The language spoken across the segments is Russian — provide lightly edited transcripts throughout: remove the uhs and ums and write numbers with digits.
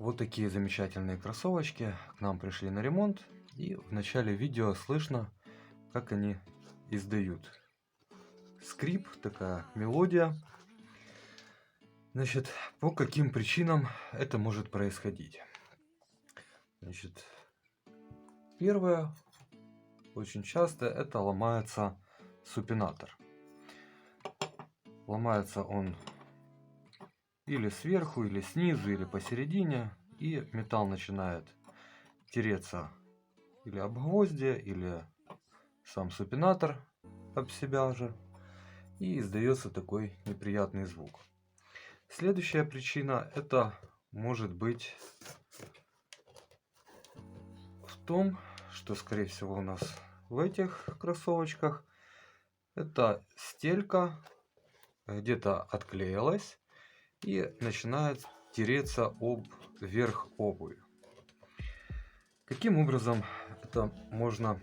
Вот такие замечательные кроссовочки к нам пришли на ремонт. И в начале видео слышно, как они издают скрип, такая мелодия. Значит, по каким причинам это может происходить? Значит, первое, очень часто это ломается супинатор. Ломается он или сверху, или снизу, или посередине, и металл начинает тереться или об гвозди, или сам супинатор об себя же, и издается такой неприятный звук. Следующая причина это может быть в том, что скорее всего у нас в этих кроссовочках эта стелька где-то отклеилась и начинает тереться об верх обуви. Каким образом это можно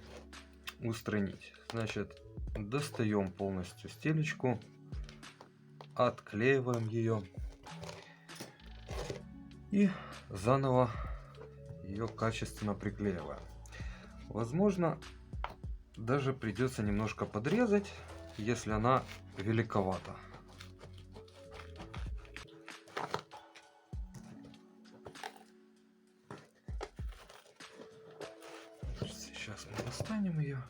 устранить? Значит, достаем полностью стелечку, отклеиваем ее и заново ее качественно приклеиваем. Возможно, даже придется немножко подрезать, если она великовата. Сейчас мы достанем ее.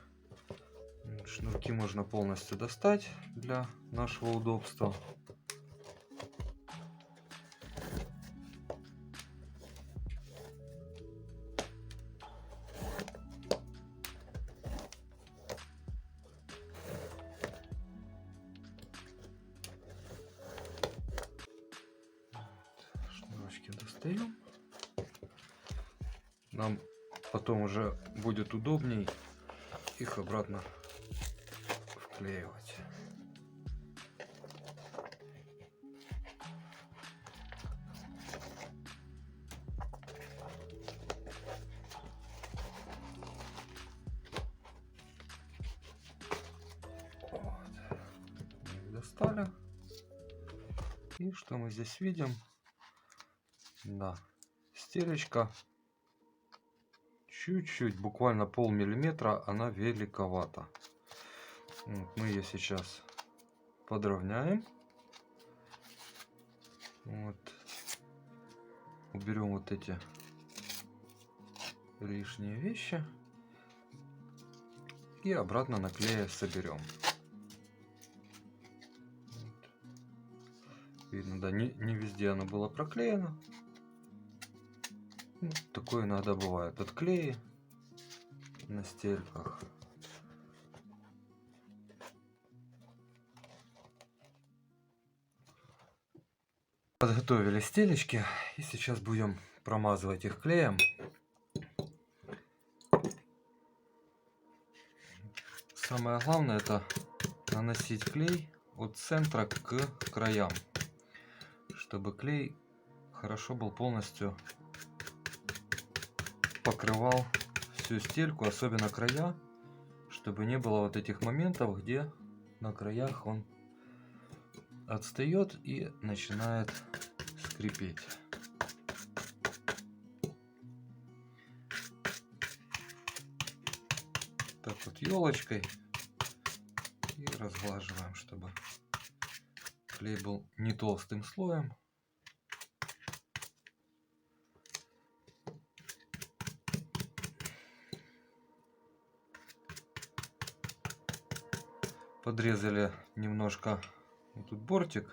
Шнурки можно полностью достать для нашего удобства. Шнурочки достаем. Нам потом уже будет удобней их обратно вклеивать. Вот. Достали. И что мы здесь видим? Да, стелечка чуть-чуть, буквально полмиллиметра, она великовата. Вот, мы ее сейчас подровняем. Вот. Уберем вот эти лишние вещи и обратно на клее соберем. Вот. Видно, да, не везде оно было проклеено. Ну, такое иногда бывает от клея на стельках. Подготовили стелечки и сейчас будем промазывать их клеем. Самое главное это наносить клей от центра к краям, чтобы клей хорошо был полностью покрывал всю стельку, особенно края, чтобы не было вот этих моментов, где на краях он отстает и начинает скрипеть. Так вот елочкой и разглаживаем, чтобы клей был не толстым слоем. Подрезали немножко вот тут бортик,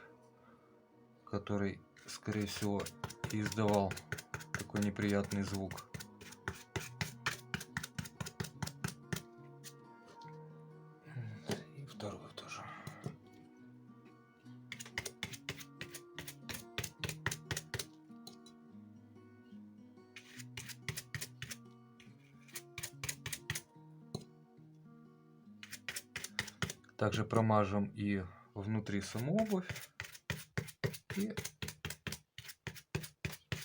который скорее всего и издавал такой неприятный звук. И второй тоже. Также промажем и внутри саму обувь. И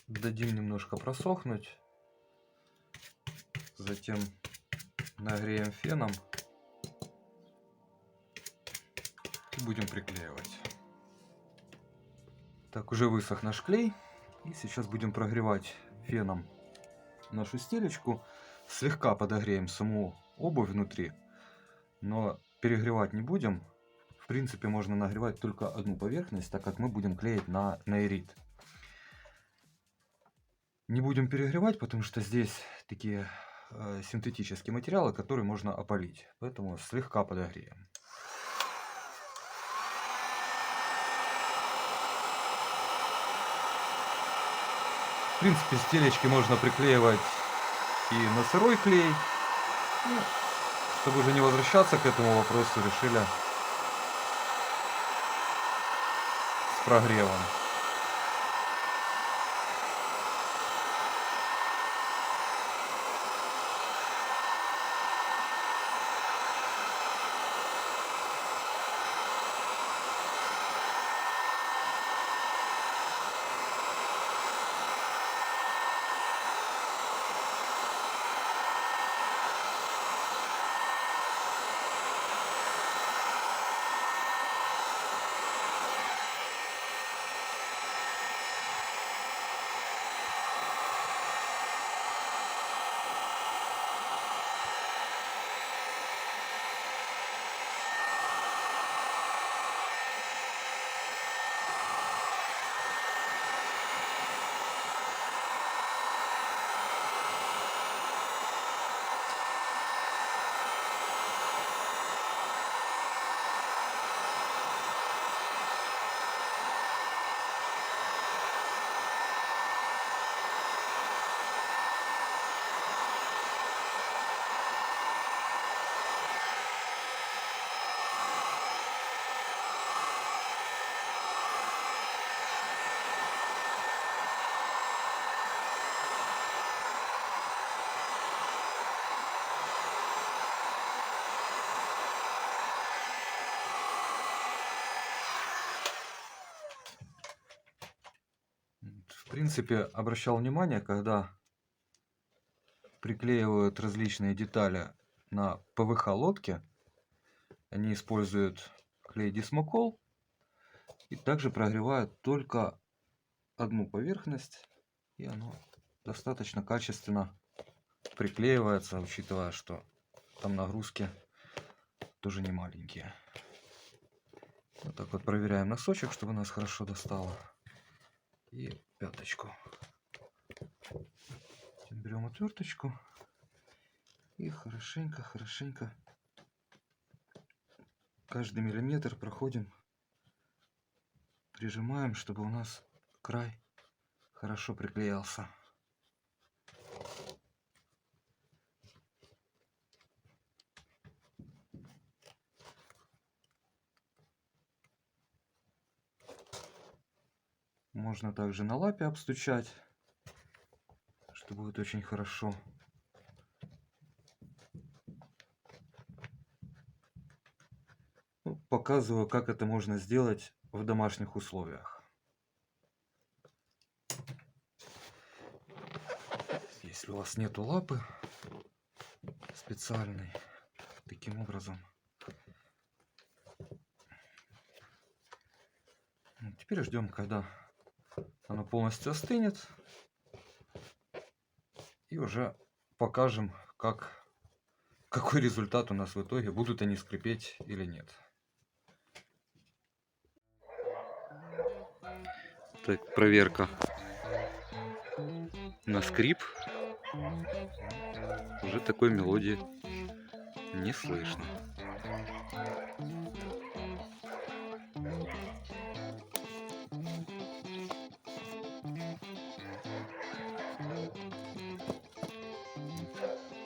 дадим немножко просохнуть. Затем нагреем феном. И будем приклеивать. Так, уже высох наш клей. И сейчас будем прогревать феном нашу стелечку. Слегка подогреем саму обувь внутри, но перегревать не будем. В принципе, можно нагревать только одну поверхность, так как мы будем клеить на наирит. Не будем перегревать, потому что здесь такие синтетические материалы, которые можно опалить. Поэтому слегка подогреем. В принципе, стелечки можно приклеивать и на сырой клей. Ну, чтобы уже не возвращаться к этому вопросу, решили с прогревом. В принципе, обращал внимание, когда приклеивают различные детали на ПВХ лодке, они используют клей Дисмокол и также прогревают только одну поверхность, и оно достаточно качественно приклеивается, учитывая, что там нагрузки тоже не маленькие. Вот так вот проверяем носочек, чтобы нас хорошо достало. И пяточку. Берем отверточку и хорошенько каждый миллиметр проходим, прижимаем, чтобы у нас край хорошо приклеился. Можно также на лапе обстучать, что будет очень хорошо. Ну, показываю, как это можно сделать в домашних условиях. Если у вас нету лапы специальной, таким образом. Теперь ждем, когда оно полностью остынет, и уже покажем, какой результат у нас в итоге, будут они скрипеть или нет. Так, проверка на скрип. Уже такой мелодии не слышно.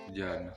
Идеально.